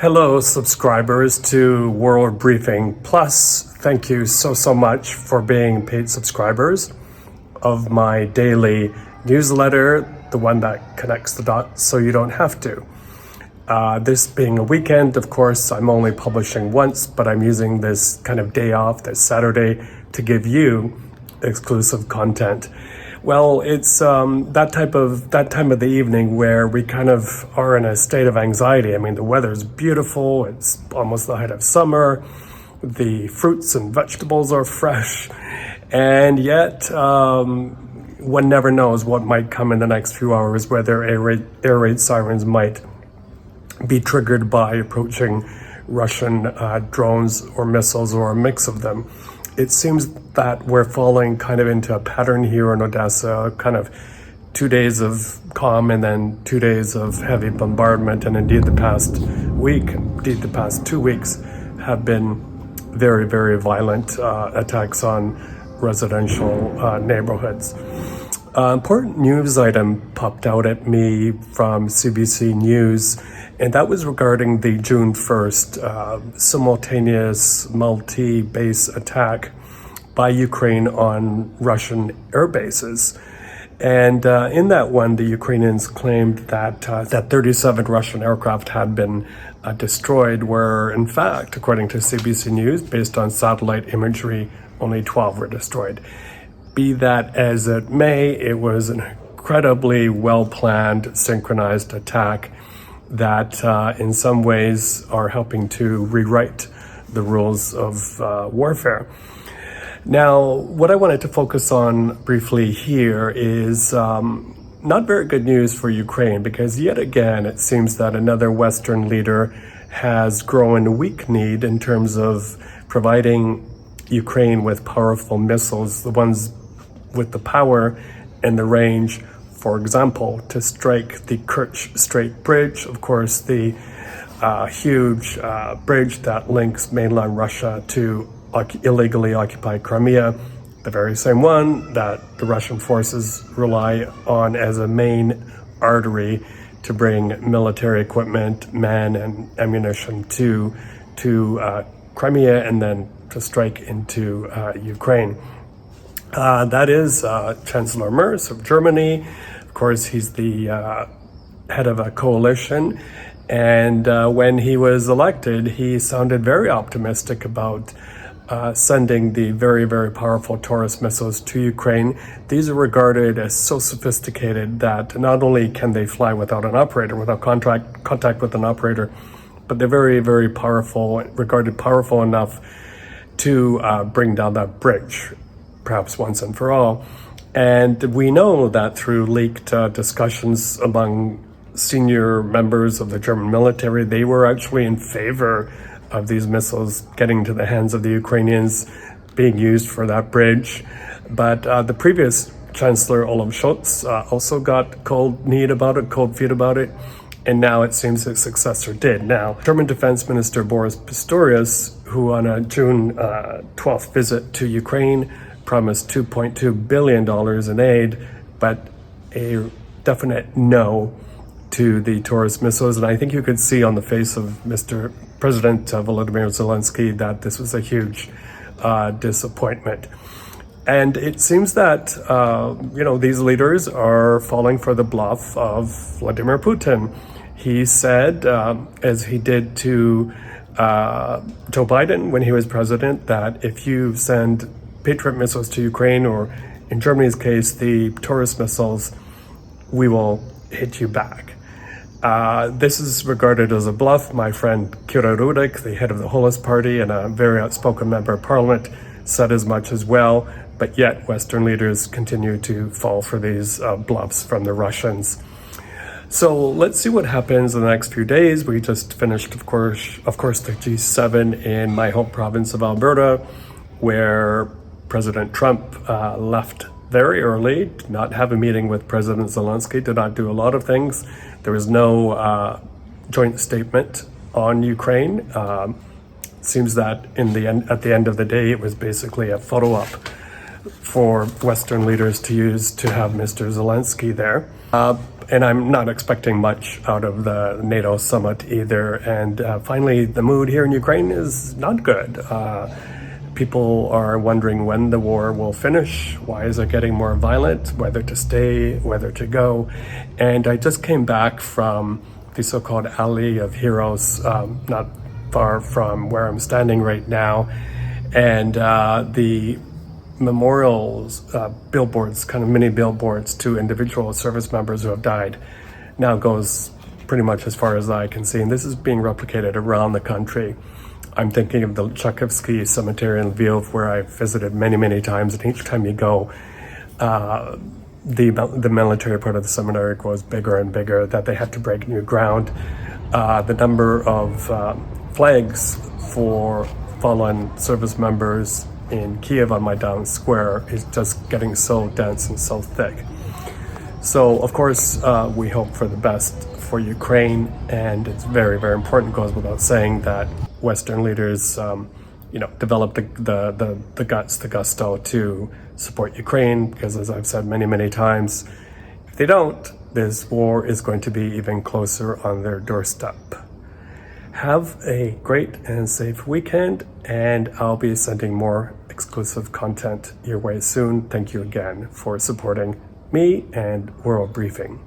Hello, subscribers to World Briefing Plus. Thank you so much for being paid subscribers of my daily newsletter, the one that connects the dots so you don't have to. This being a weekend, of course, I'm only publishing once, but I'm using this kind of day off, this Saturday, to give you exclusive content. Well, it's that time of the evening where we kind of are in a state of anxiety. I mean, the weather's beautiful. It's almost the height of summer. The fruits and vegetables are fresh. And yet, one never knows what might come in the next few hours, whether air raid sirens might be triggered by approaching Russian drones or missiles or a mix of them. It seems that we're falling kind of into a pattern here in Odesa, kind of 2 days of calm and then 2 days of heavy bombardment. And indeed the past 2 weeks have been very violent attacks on residential neighborhoods. Important news item popped out at me from CBC News, and that was regarding the June 1st simultaneous multi-base attack by Ukraine on Russian air bases. And in that one, the Ukrainians claimed that 37 Russian aircraft had been destroyed, where in fact, according to CBC News, based on satellite imagery, only 12 were destroyed. Be that as it may, it was an incredibly well-planned, synchronized attack that in some ways are helping to rewrite the rules of warfare. Now, what I wanted to focus on briefly here is not very good news for Ukraine, because yet again, it seems that another Western leader has grown weak-kneed in terms of providing Ukraine with powerful missiles, the ones with the power and the range, for example, to strike the Kerch Strait Bridge, of course, the huge bridge that links mainland Russia to illegally occupied Crimea, the very same one that the Russian forces rely on as a main artery to bring military equipment, men, and ammunition to Crimea and then to strike into Ukraine. That is Chancellor Merz of Germany. Of course, he's the head of a coalition. And when he was elected, he sounded very optimistic about sending the very powerful Taurus missiles to Ukraine. These are regarded as so sophisticated that not only can they fly without an operator, without contact with an operator, but they're very powerful, regarded powerful enough to bring down that bridge, perhaps once and for all. And we know that through leaked discussions among senior members of the German military, they were actually in favor of these missiles getting to the hands of the Ukrainians, being used for that bridge. But the previous Chancellor, Olaf Scholz, also got cold feet about it. And now it seems his successor did. Now, German Defense Minister Boris Pistorius, who on a June 12th visit to Ukraine promised $2.2 billion in aid, but a definite no to the Taurus missiles. And I think you could see on the face of Mr. President Volodymyr Zelensky that this was a huge disappointment. And it seems that, these leaders are falling for the bluff of Vladimir Putin. He said, as he did to Joe Biden when he was president, that if you send Patriot missiles to Ukraine, or in Germany's case, the Taurus missiles, we will hit you back. This is regarded as a bluff. My friend Kira Rudik, the head of the Holis Party and a very outspoken member of parliament, said as much as well, but yet Western leaders continue to fall for these bluffs from the Russians. So let's see what happens in the next few days. We just finished, of course, the G7 in my home province of Alberta, where President Trump left very early, did not have a meeting with President Zelensky, did not do a lot of things. There was no joint statement on Ukraine. Seems that at the end of the day, it was basically a photo op for Western leaders to use to have Mr. Zelensky there. And I'm not expecting much out of the NATO summit either. And finally, the mood here in Ukraine is not good. People are wondering when the war will finish, why is it getting more violent, whether to stay, whether to go. And I just came back from the so-called Alley of Heroes, not far from where I'm standing right now. And the memorials, billboards, kind of mini billboards to individual service members who have died now goes pretty much as far as I can see. And this is being replicated around the country. I'm thinking of the Tchaikovsky Cemetery in Lviv, where I've visited many, many times. And each time you go, the military part of the cemetery grows bigger and bigger, that they had to break new ground. The number of flags for fallen service members in Kiev on Maidan Square is just getting so dense and so thick. So, of course, we hope for the best for Ukraine, and it's very, very important, goes without saying, that Western leaders, develop the guts, the gusto to support Ukraine, because as I've said many, many times, if they don't, this war is going to be even closer on their doorstep. Have a great and safe weekend, and I'll be sending more exclusive content your way soon. Thank you again for supporting me and World Briefing.